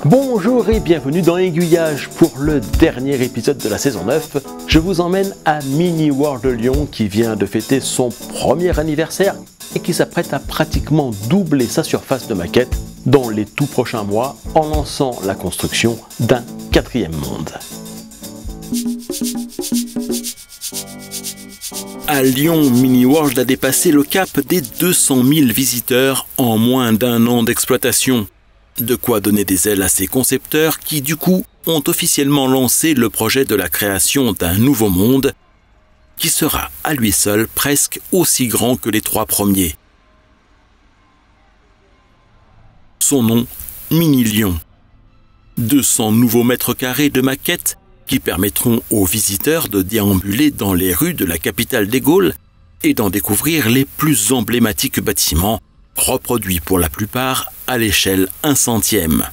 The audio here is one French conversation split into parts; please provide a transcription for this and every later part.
Bonjour et bienvenue dans Aiguillage pour le dernier épisode de la saison 9. Je vous emmène à Mini World Lyon qui vient de fêter son premier anniversaire et qui s'apprête à pratiquement doubler sa surface de maquettes dans les tout prochains mois en lançant la construction d'un 4e monde. À Lyon, Mini World a dépassé le cap des 200 000 visiteurs en moins d'un an d'exploitation. De quoi donner des ailes à ces concepteurs qui, du coup, ont officiellement lancé le projet de la création d'un nouveau monde qui sera à lui seul presque aussi grand que les 3 premiers. Son nom, Mini Lyon. 200 nouveaux mètres carrés de maquettes qui permettront aux visiteurs de déambuler dans les rues de la capitale des Gaules et d'en découvrir les plus emblématiques bâtiments, reproduits pour la plupart à l'échelle 1/100e.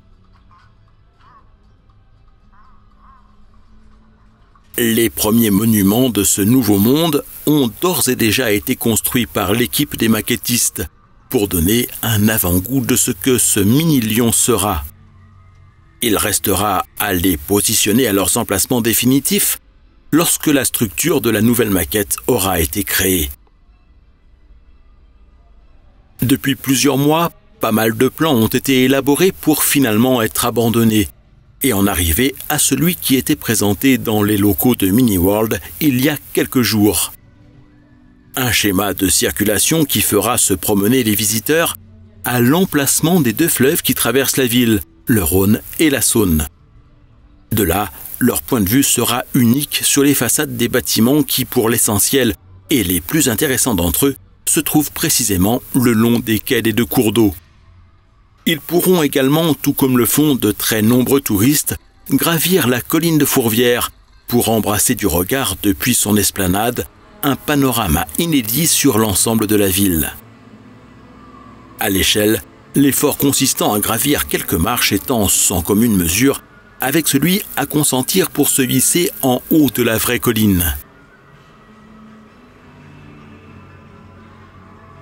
Les premiers monuments de ce nouveau monde ont d'ores et déjà été construits par l'équipe des maquettistes pour donner un avant-goût de ce que ce Mini Lyon sera. Il restera à les positionner à leurs emplacements définitifs lorsque la structure de la nouvelle maquette aura été créée. Depuis plusieurs mois, pas mal de plans ont été élaborés pour finalement être abandonnés et en arriver à celui qui était présenté dans les locaux de Mini World il y a quelques jours. Un schéma de circulation qui fera se promener les visiteurs à l'emplacement des 2 fleuves qui traversent la ville, le Rhône et la Saône. De là, leur point de vue sera unique sur les façades des bâtiments qui, pour l'essentiel, et les plus intéressants d'entre eux, se trouvent précisément le long des quais des 2 cours d'eau. Ils pourront également, tout comme le font de très nombreux touristes, gravir la colline de Fourvière pour embrasser du regard depuis son esplanade un panorama inédit sur l'ensemble de la ville. À l'échelle, l'effort consistant à gravir quelques marches étant sans commune mesure avec celui à consentir pour se hisser en haut de la vraie colline.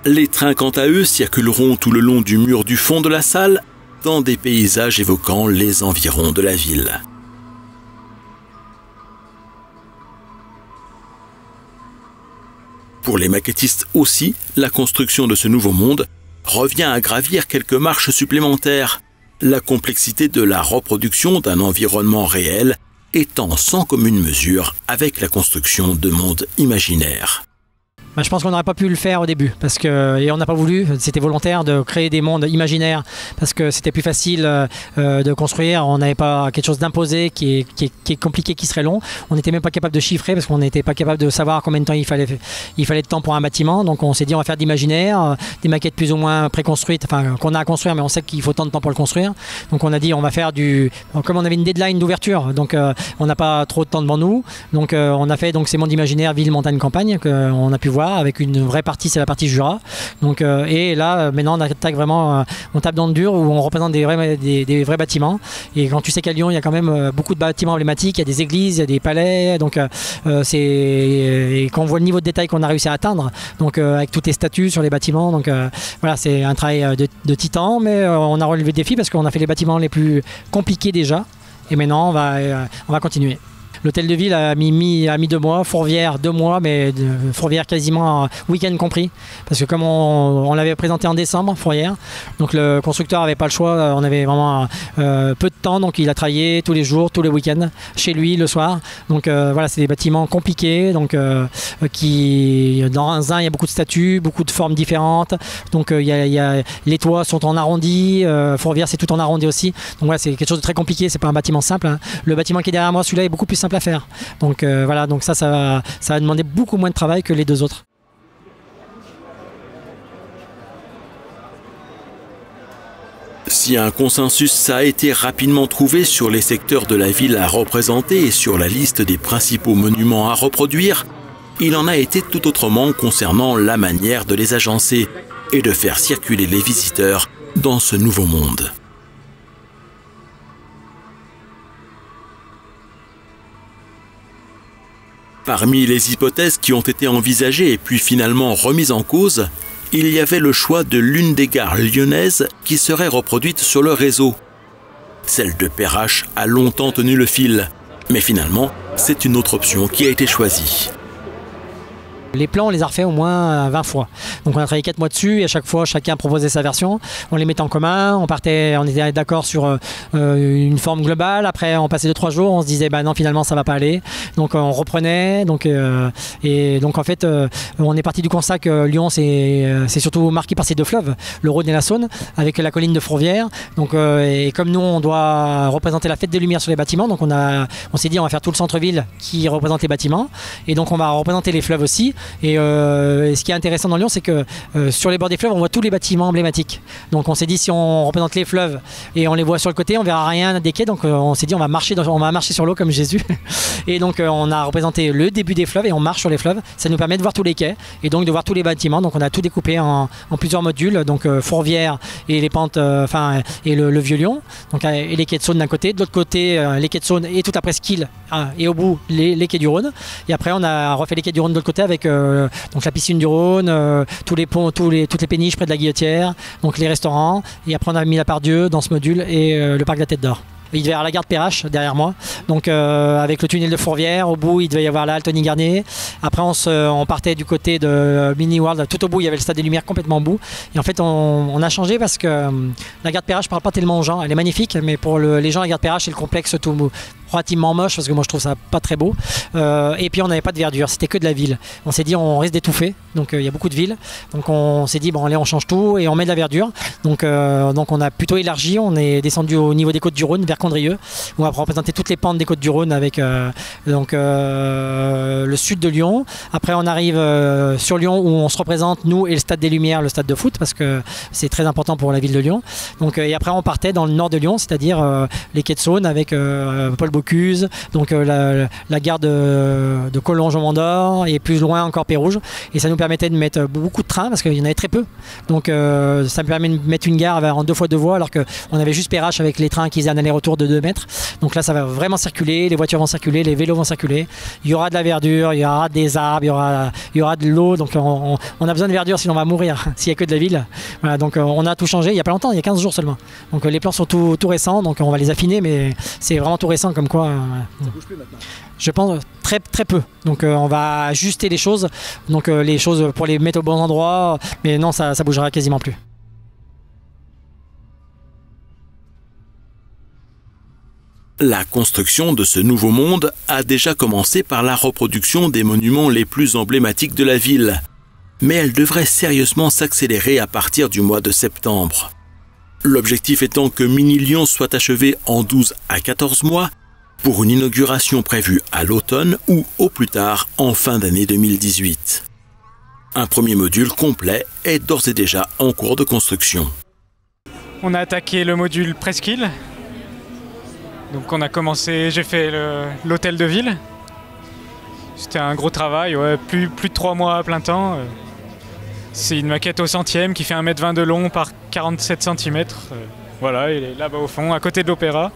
Les trains, quant à eux, circuleront tout le long du mur du fond de la salle, dans des paysages évoquant les environs de la ville. Pour les maquettistes aussi, la construction de ce nouveau monde revient à gravir quelques marches supplémentaires, la complexité de la reproduction d'un environnement réel étant sans commune mesure avec la construction de mondes imaginaires. Je pense qu'on n'aurait pas pu le faire au début et on n'a pas voulu, c'était volontaire de créer des mondes imaginaires parce que c'était plus facile de construire, on n'avait pas quelque chose d'imposé qui est compliqué, qui serait long, on n'était même pas capable de chiffrer parce qu'on n'était pas capable de savoir combien de temps il fallait de temps pour un bâtiment, donc on s'est dit on va faire de l'imaginaire, des maquettes plus ou moins préconstruites, enfin qu'on a à construire mais on sait qu'il faut tant de temps pour le construire, donc on a dit on va faire comme on avait une deadline d'ouverture, donc on n'a pas trop de temps devant nous, donc on a fait ces mondes imaginaires ville, montagne, campagne qu'on a pu voir avec une vraie partie, c'est la partie Jura. Donc, et là, maintenant, on attaque vraiment, on tape dans le dur où on représente des vrais bâtiments. Et quand tu sais qu'à Lyon, il y a quand même beaucoup de bâtiments emblématiques, il y a des églises, il y a des palais. Donc, et quand on voit le niveau de détail qu'on a réussi à atteindre, donc avec toutes les statues sur les bâtiments, donc voilà, c'est un travail de titan, mais on a relevé le défi parce qu'on a fait les bâtiments les plus compliqués déjà. Et maintenant, on va continuer. L'hôtel de ville a mis 2 mois, Fourvière 2 mois, mais Fourvière quasiment week-end compris. Parce que comme on l'avait présenté en décembre, Fourvière, donc le constructeur n'avait pas le choix, on avait vraiment peu de temps, donc il a travaillé tous les jours, tous les week-ends, chez lui le soir. Donc voilà, c'est des bâtiments compliqués, donc qui dans un il y a beaucoup de statues, beaucoup de formes différentes. Donc les toits sont en arrondi, Fourvière c'est tout en arrondi aussi. Donc voilà, c'est quelque chose de très compliqué, c'est pas un bâtiment simple. Hein. Le bâtiment qui est derrière moi, celui-là est beaucoup plus simple à faire. Donc voilà, donc ça va demander beaucoup moins de travail que les 2 autres. Si un consensus a été rapidement trouvé sur les secteurs de la ville à représenter et sur la liste des principaux monuments à reproduire, il en a été tout autrement concernant la manière de les agencer et de faire circuler les visiteurs dans ce nouveau monde. Parmi les hypothèses qui ont été envisagées et puis finalement remises en cause, il y avait le choix de l'une des gares lyonnaises qui serait reproduite sur le réseau. Celle de Perrache a longtemps tenu le fil. Mais finalement, c'est une autre option qui a été choisie. Les plans, on les a refaits au moins 20 fois. Donc on a travaillé 4 mois dessus et à chaque fois, chacun proposait sa version. On les mettait en commun, on était d'accord sur une forme globale. Après, on passait 2-3 jours, on se disait, bah non, finalement, ça va pas aller. Donc on reprenait. Et donc en fait, on est parti du constat que Lyon, c'est surtout marqué par ces 2 fleuves, le Rhône et la Saône, avec la colline de Fourvière. Donc, et comme nous, on doit représenter la fête des Lumières sur les bâtiments, donc on s'est dit, on va faire tout le centre-ville qui représente les bâtiments. Et donc on va représenter les fleuves aussi. Et ce qui est intéressant dans Lyon, c'est que sur les bords des fleuves, on voit tous les bâtiments emblématiques. Donc on s'est dit, si on représente les fleuves et on les voit sur le côté, on verra rien des quais. Donc on s'est dit, on va marcher sur l'eau comme Jésus. Et donc on a représenté le début des fleuves et on marche sur les fleuves. Ça nous permet de voir tous les quais et donc de voir tous les bâtiments. Donc on a tout découpé en plusieurs modules. Donc Fourvière et les pentes, et le Vieux Lyon. Donc et les quais de Saône d'un côté, de l'autre côté les quais de Saône et toute la presqu'île et au bout les quais du Rhône. Et après on a refait les quais du Rhône de l'autre côté avec donc la piscine du Rhône, tous les ponts, toutes les péniches près de la Guillotière, donc les restaurants. Et après on a mis la Part-Dieu dans ce module et le parc de la Tête d'Or. Il devait y avoir la gare de Perrache derrière moi, donc avec le tunnel de Fourvière, au bout il devait y avoir la halle Tony Garnier. Après on partait du côté de Mini World, tout au bout il y avait le Stade des Lumières complètement au bout. Et en fait on a changé parce que la gare de Perrache ne parle pas tellement aux gens, elle est magnifique, mais pour les gens la gare de Perrache c'est le complexe tout relativement moche parce que moi je trouve ça pas très beau. Et puis on n'avait pas de verdure, c'était que de la ville. On s'est dit on risque d'étouffer, donc il y a beaucoup de villes. Donc on s'est dit bon allez on change tout et on met de la verdure. Donc on a plutôt élargi, on est descendu au niveau des côtes du Rhône vers Condrieu. On va représenter toutes les pentes des côtes du Rhône avec le sud de Lyon. Après on arrive sur Lyon où on se représente nous et le Stade des Lumières, le stade de foot parce que c'est très important pour la ville de Lyon. Donc, et après on partait dans le nord de Lyon, c'est-à-dire les quais de Saône avec Paul Bocuse, donc la gare de Collonges au Mont-d'Or et plus loin encore Pérouge. Et ça nous permettait de mettre beaucoup de trains parce qu'il y en avait très peu. Donc ça me permet de mettre une gare en 2 fois 2 voies alors qu'on avait juste Perrache avec les trains qui faisaient un aller-retour de 2 mètres. Donc là ça va vraiment circuler, les voitures vont circuler, les vélos vont circuler. Il y aura de la verdure, il y aura des arbres, il y aura de l'eau. Donc on a besoin de verdure sinon on va mourir s'il n'y a que de la ville. Voilà, donc on a tout changé il n'y a pas longtemps, il y a 15 jours seulement. Donc les plans sont tout récents, donc on va les affiner, mais c'est vraiment tout récent comme quoi. Ça bouge plus maintenant. Je pense très peu. Donc on va ajuster les choses, donc les choses pour les mettre au bon endroit, mais non ça bougera quasiment plus. La construction de ce nouveau monde a déjà commencé par la reproduction des monuments les plus emblématiques de la ville. Mais elle devrait sérieusement s'accélérer à partir du mois de septembre. L'objectif étant que Mini Lyon soit achevé en 12 à 14 mois pour une inauguration prévue à l'automne ou au plus tard en fin d'année 2018. Un premier module complet est d'ores et déjà en cours de construction. On a attaqué le module Presqu'île. Donc on a commencé, j'ai fait l'hôtel de ville. C'était un gros travail, ouais, plus de 3 mois à plein temps. C'est une maquette au centième qui fait 1,20 m de long par 47 cm. Voilà, il est là-bas au fond, à côté de l'opéra.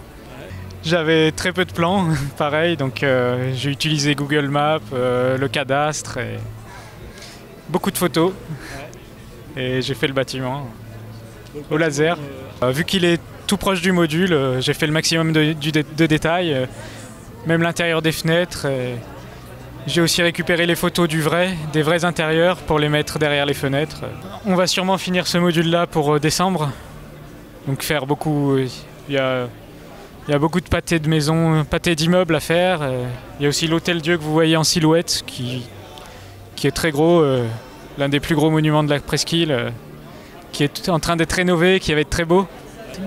J'avais très peu de plans, pareil, donc j'ai utilisé Google Maps, le cadastre, et beaucoup de photos. Et j'ai fait le bâtiment au laser. Vu qu'il est tout proche du module, j'ai fait le maximum de détails, même l'intérieur des fenêtres. J'ai aussi récupéré les photos des vrais intérieurs pour les mettre derrière les fenêtres. On va sûrement finir ce module-là pour décembre. Donc faire beaucoup. Il y a beaucoup de pâtés de maisons, pâtés d'immeubles à faire. Il y a aussi l'Hôtel-Dieu que vous voyez en silhouette qui est très gros, l'un des plus gros monuments de la presqu'île, qui est en train d'être rénové, qui va être très beau.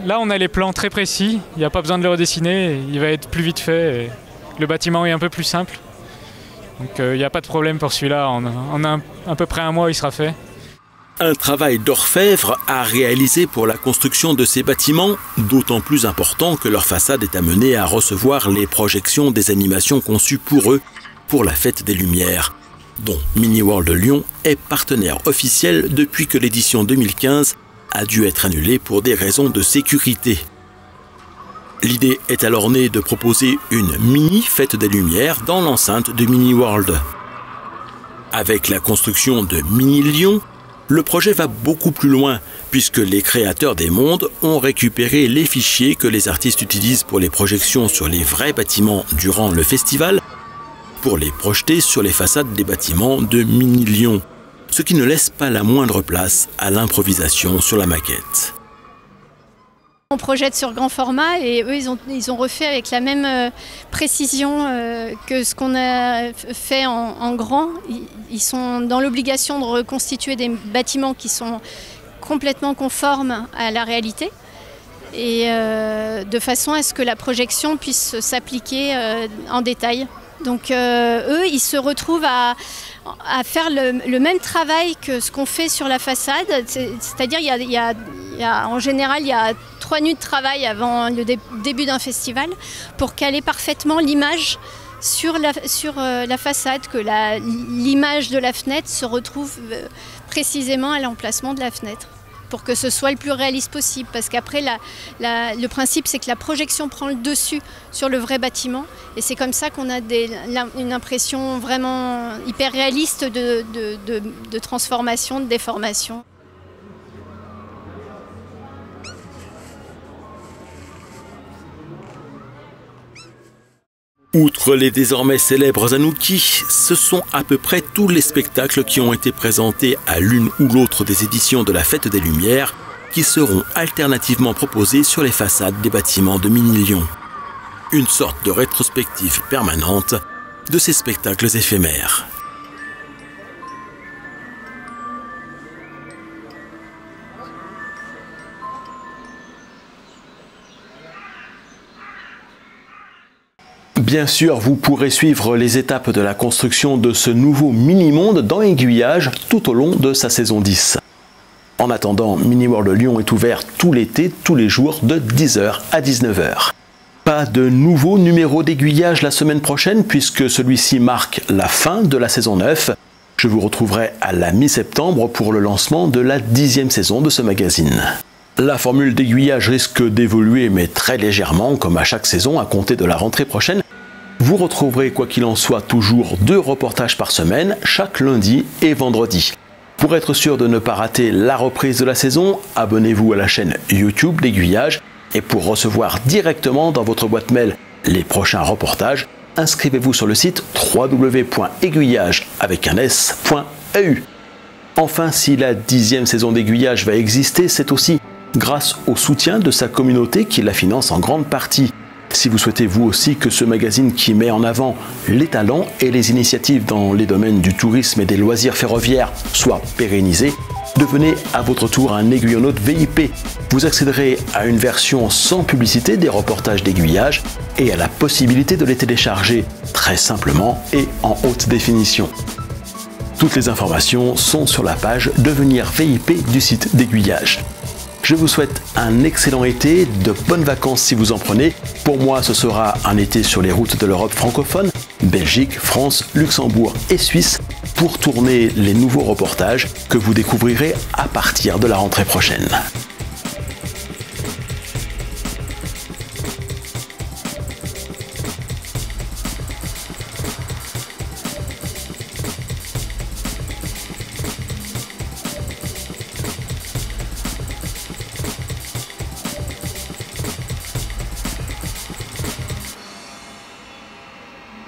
Là on a les plans très précis, il n'y a pas besoin de le redessiner, il va être plus vite fait. Le bâtiment est un peu plus simple. Donc il n'y a pas de problème pour celui-là, en à peu près 1 mois il sera fait. Un travail d'orfèvre à réaliser pour la construction de ces bâtiments, d'autant plus important que leur façade est amenée à recevoir les projections des animations conçues pour eux pour la Fête des Lumières, dont Mini World Lyon est partenaire officiel depuis que l'édition 2015 a dû être annulée pour des raisons de sécurité. L'idée est alors née de proposer une mini Fête des Lumières dans l'enceinte de Mini World. Avec la construction de Mini Lyon, Le projet va beaucoup plus loin, puisque les créateurs des mondes ont récupéré les fichiers que les artistes utilisent pour les projections sur les vrais bâtiments durant le festival, pour les projeter sur les façades des bâtiments de Mini-Lyon, ce qui ne laisse pas la moindre place à l'improvisation sur la maquette. On projette sur grand format et eux ils ont refait avec la même précision que ce qu'on a fait en grand. Ils sont dans l'obligation de reconstituer des bâtiments qui sont complètement conformes à la réalité et de façon à ce que la projection puisse s'appliquer en détail. Donc eux ils se retrouvent à faire le même travail que ce qu'on fait sur la façade, c'est-à-dire en général il y a 3 nuits de travail avant le début d'un festival pour caler parfaitement l'image sur la façade, que l'image de la fenêtre se retrouve précisément à l'emplacement de la fenêtre, pour que ce soit le plus réaliste possible, parce qu'après le principe c'est que la projection prend le dessus sur le vrai bâtiment et c'est comme ça qu'on a une impression vraiment hyper réaliste de transformation, de déformation. Outre les désormais célèbres Anouki, ce sont à peu près tous les spectacles qui ont été présentés à l'une ou l'autre des éditions de la Fête des Lumières qui seront alternativement proposés sur les façades des bâtiments de Mini-Lyon. Une sorte de rétrospective permanente de ces spectacles éphémères. Bien sûr, vous pourrez suivre les étapes de la construction de ce nouveau mini-monde dans Aiguillage tout au long de sa saison 10. En attendant, Mini-World Lyon est ouvert tout l'été, tous les jours de 10h à 19h. Pas de nouveau numéro d'Aiguillage la semaine prochaine puisque celui-ci marque la fin de la saison 9. Je vous retrouverai à la mi-septembre pour le lancement de la 10e saison de ce magazine. La formule d'aiguillage risque d'évoluer, mais très légèrement, comme à chaque saison, à compter de la rentrée prochaine. Vous retrouverez, quoi qu'il en soit, toujours 2 reportages par semaine, chaque lundi et vendredi. Pour être sûr de ne pas rater la reprise de la saison, abonnez-vous à la chaîne YouTube d'Aiguillage. Et pour recevoir directement dans votre boîte mail les prochains reportages, inscrivez-vous sur le site www.aiguillage.eu. Enfin, si la 10e saison d'Aiguillage va exister, c'est aussi grâce au soutien de sa communauté qui la finance en grande partie. Si vous souhaitez vous aussi que ce magazine qui met en avant les talents et les initiatives dans les domaines du tourisme et des loisirs ferroviaires soit pérennisé, devenez à votre tour un aiguillonnaute VIP. Vous accéderez à une version sans publicité des reportages d'Aiguillage et à la possibilité de les télécharger très simplement et en haute définition. Toutes les informations sont sur la page Devenir VIP du site d'Aiguillage. Je vous souhaite un excellent été, de bonnes vacances si vous en prenez. Pour moi, ce sera un été sur les routes de l'Europe francophone, Belgique, France, Luxembourg et Suisse, pour tourner les nouveaux reportages que vous découvrirez à partir de la rentrée prochaine.